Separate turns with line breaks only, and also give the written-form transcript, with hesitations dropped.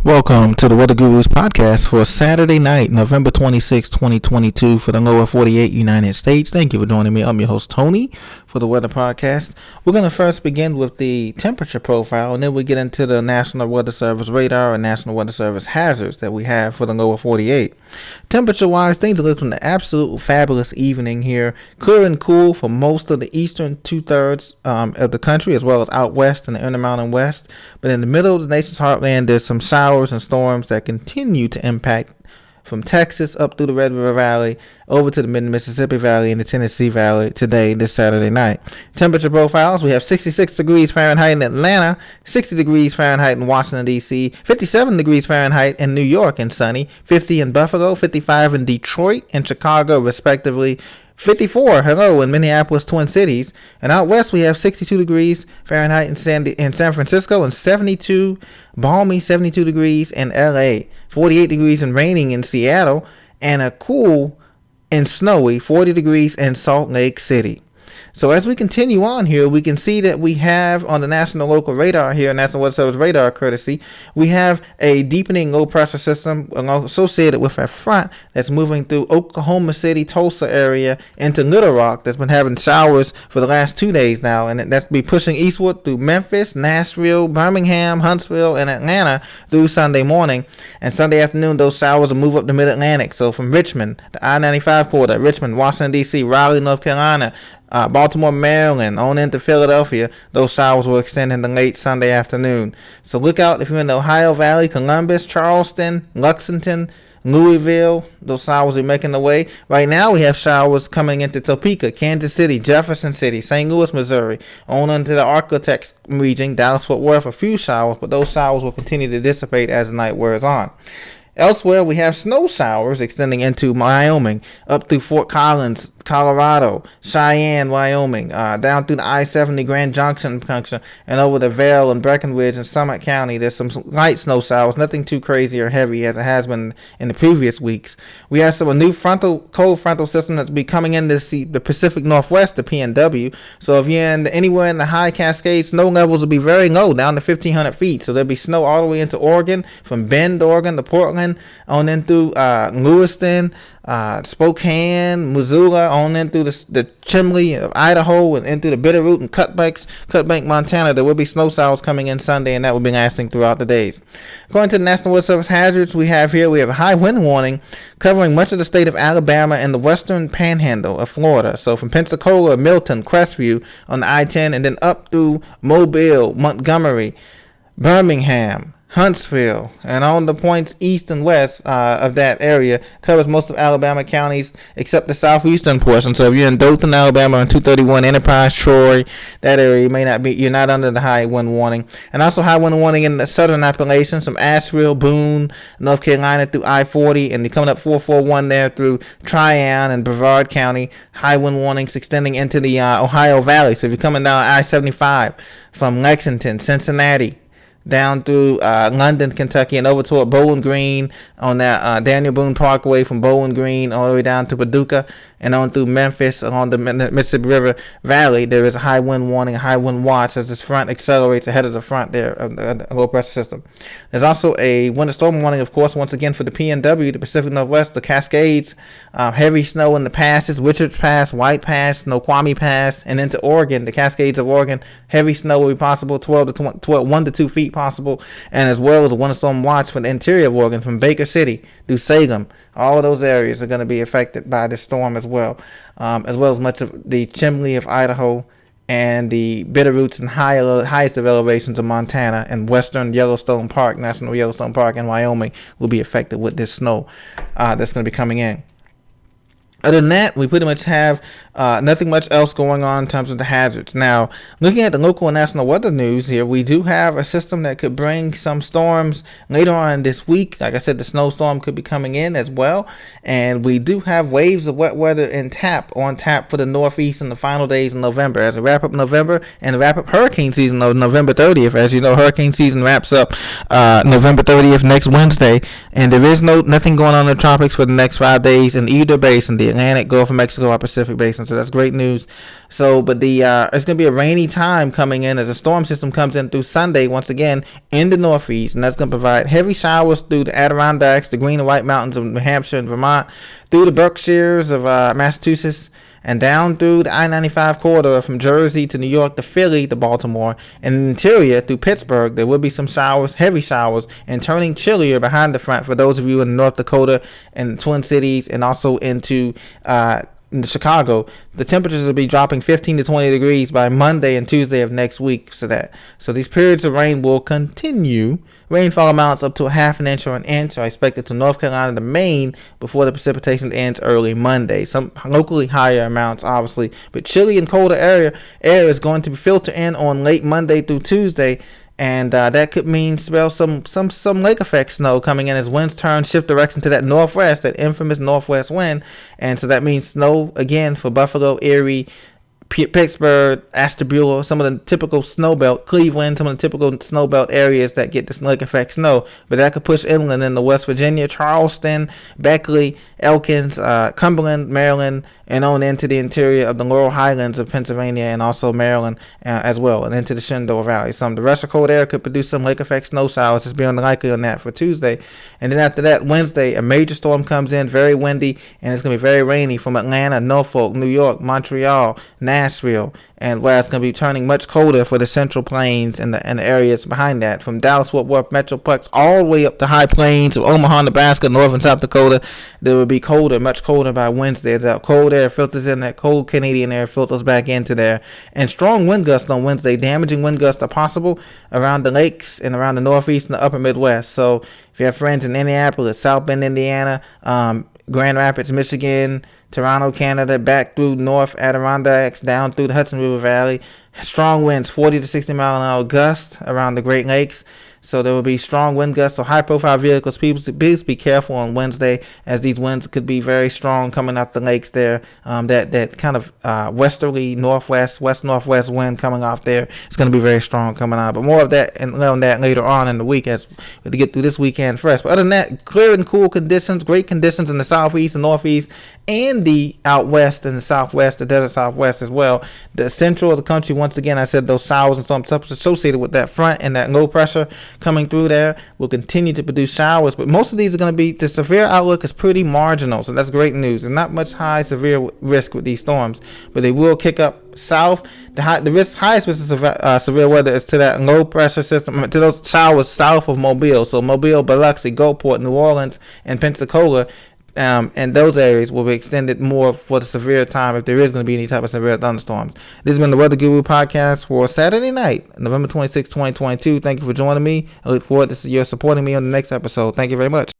Welcome to the Weather Gurus podcast for Saturday night, November 26, 2022 for the lower 48 United States. Thank you for joining me. I'm your host, Tony, for the weather podcast. We're going to first begin with the temperature profile, and then we get into the National Weather Service radar and National Weather Service hazards that we have for the lower 48. Temperature-wise, things are looking an absolute fabulous evening here. Clear and cool for most of the eastern two-thirds of the country, as well as out west and the Intermountain West. But in the middle of the nation's heartland, there's some showers and storms that continue to impact from Texas up through the Red River Valley over to the Mid-Mississippi Valley and the Tennessee Valley this Saturday night. Temperature profiles, we have 66 degrees Fahrenheit in Atlanta, 60 degrees Fahrenheit in Washington, D.C., 57 degrees Fahrenheit in New York and sunny, 50 in Buffalo, 55 in Detroit and Chicago, respectively, 54, in Minneapolis, Twin Cities. And out west, we have 62 degrees Fahrenheit in San Francisco and balmy 72 degrees in LA, 48 degrees and raining in Seattle, and a cool and snowy 40 degrees in Salt Lake City. So as we continue on here, we can see that we have on the national local radar here, National Weather Service radar courtesy, we have a deepening low pressure system associated with a front that's moving through Oklahoma City, Tulsa area into Little Rock that's been having showers for the last 2 days now, and that's be pushing eastward through Memphis, Nashville, Birmingham, Huntsville, and Atlanta through Sunday morning. And Sunday afternoon, those showers will move up the Mid-Atlantic. So from Richmond, the I-95 corridor, Richmond, Washington, D.C., Raleigh, North Carolina, Baltimore, Maryland, on into Philadelphia, those showers will extend into late Sunday afternoon. So look out if you're in the Ohio Valley, Columbus, Charleston, Lexington, Louisville, those showers are making their way. Right now we have showers coming into Topeka, Kansas City, Jefferson City, St. Louis, Missouri, on into the Arklatex region, Dallas-Fort Worth, a few showers, but those showers will continue to dissipate as the night wears on. Elsewhere, we have snow showers extending into Wyoming, up through Fort Collins, Colorado, Cheyenne, Wyoming, down through the I-70 Grand Junction, and over the Vail and Breckenridge and Summit County. There's some light snow showers, nothing too crazy or heavy as it has been in the previous weeks. We have a new cold frontal system that's be coming in to see the Pacific Northwest, the PNW. So if you're anywhere in the high Cascades, snow levels will be very low, down to 1,500 feet. So there'll be snow all the way into Oregon, from Bend, Oregon to Portland, on in through Lewiston, Spokane, Missoula, on in through the Chimney of Idaho and into the Bitterroot and Cutbank, Montana. There will be snow showers coming in Sunday, and that will be lasting throughout the days. According to the National Weather Service hazards, we have a high wind warning covering much of the state of Alabama and the western panhandle of Florida. So from Pensacola, Milton, Crestview on the I-10, and then up through Mobile, Montgomery, Birmingham, Huntsville, and on the points east and west of that area, covers most of Alabama counties except the southeastern portion. So if you're in Dothan, Alabama, on 231, Enterprise, Troy, that area, you're not under the high wind warning. And also high wind warning in the southern Appalachians from Asheville, Boone, North Carolina through I-40, and you're coming up 441 there through Tryon and Brevard County. High wind warnings extending into the Ohio Valley. So if you're coming down I-75 from Lexington, Cincinnati, down through London, Kentucky, and over toward Bowling Green on that Daniel Boone Parkway, from Bowling Green all the way down to Paducah and on through Memphis along the Mississippi River Valley. There is a high wind warning, a high wind watch as this front accelerates ahead of the front there of the low pressure system. There's also a winter storm warning, of course, once again for the PNW, the Pacific Northwest, the Cascades, heavy snow in the passes, Richards Pass, White Pass, Snoqualmie Pass, and into Oregon, the Cascades of Oregon. Heavy snow will be possible, 1 to 2 feet possible, and as well as a winter storm watch for the interior of Oregon from Baker City through Salem. All of those areas are going to be affected by this storm as well as much of the Chimney of Idaho and the Bitterroots and highest of elevations of Montana and western Yellowstone Park, National Yellowstone Park, and Wyoming will be affected with this snow that's going to be coming in. Other than that, we pretty much have nothing much else going on in terms of the hazards. Now, looking at the local and national weather news here, we do have a system that could bring some storms later on this week. Like I said, the snowstorm could be coming in as well. And we do have waves of wet weather on tap for the Northeast in the final days of November. As we wrap up November and wrap up hurricane season on November 30th. As you know, hurricane season wraps up November 30th next Wednesday. And there is nothing going on in the tropics for the next 5 days in either basin, the Atlantic, Gulf of Mexico, or Pacific Basin. So that's great news. So, but it's going to be a rainy time coming in as the storm system comes in through Sunday once again in the Northeast, and that's going to provide heavy showers through the Adirondacks, the Green and White Mountains of New Hampshire and Vermont, through the Berkshires of Massachusetts, and down through the I-95 corridor from Jersey to New York to Philly to Baltimore, and in the interior through Pittsburgh. There will be some showers, heavy showers, and turning chillier behind the front for those of you in North Dakota and Twin Cities, and also into Chicago. The temperatures will be dropping 15 to 20 degrees by Monday and Tuesday of next week. So these periods of rain will continue. Rainfall amounts up to a half an inch or an inch are expected to North Carolina to Maine before the precipitation ends early Monday. Some locally higher amounts, obviously, but chilly and colder air is going to filter in on late Monday through Tuesday. And that could mean some lake effect snow coming in as winds shift direction to that northwest, that infamous northwest wind. And so that means snow again for Buffalo, Erie, Pittsburgh, Ashtabula, some of the typical snow belt, Cleveland, some of the typical snow belt areas that get this lake effect snow. But that could push inland into West Virginia, Charleston, Beckley, Elkins, Cumberland, Maryland, and on into the interior of the Laurel Highlands of Pennsylvania and also Maryland as well, and into the Shenandoah Valley. The rest of cold air could produce some lake effect snow showers. It's beyond likely on that for Tuesday. And then after that, Wednesday, a major storm comes in, very windy, and it's going to be very rainy from Atlanta, Norfolk, New York, Montreal, Nashville, and where it's going to be turning much colder for the Central Plains and the areas behind that, from Dallas-Fort Worth Metroplex all the way up the high plains of Omaha, Nebraska, North and South Dakota. There will be colder, much colder by Wednesday. That cold air filters in, that cold Canadian air filters back into there. And strong wind gusts on Wednesday, damaging wind gusts are possible around the lakes and around the Northeast and the upper Midwest. So if you have friends in Indianapolis, South Bend, Indiana, Grand Rapids, Michigan, Toronto, Canada, back through North Adirondacks, down through the Hudson River Valley. Strong winds, 40 to 60 mile an hour gusts around the Great Lakes. So there will be strong wind gusts. So high-profile vehicles, please be careful on Wednesday, as these winds could be very strong coming up the lakes there. That kind of westerly west-northwest wind coming off there. It's going to be very strong coming out. But more of that and on that later on in the week as we get through this weekend first. But other than that, clear and cool conditions, great conditions in the southeast and northeast, and the out west and the southwest, the desert southwest as well. The central of the country, once again, I said those showers and storms associated with that front and that low pressure coming through there will continue to produce showers, but most of these are going to be, the severe outlook is pretty marginal, so that's great news. There's not much high severe risk with these storms, but they will kick up south. The highest risk of severe weather is to that low pressure system, to those showers south of Mobile, so Mobile, Biloxi, Gulfport, New Orleans, and Pensacola. And those areas will be extended more for the severe time if there is going to be any type of severe thunderstorms. This has been the Weather Guru podcast for Saturday night, November 26, 2022. Thank you for joining me. I look forward to your supporting me on the next episode. Thank you very much.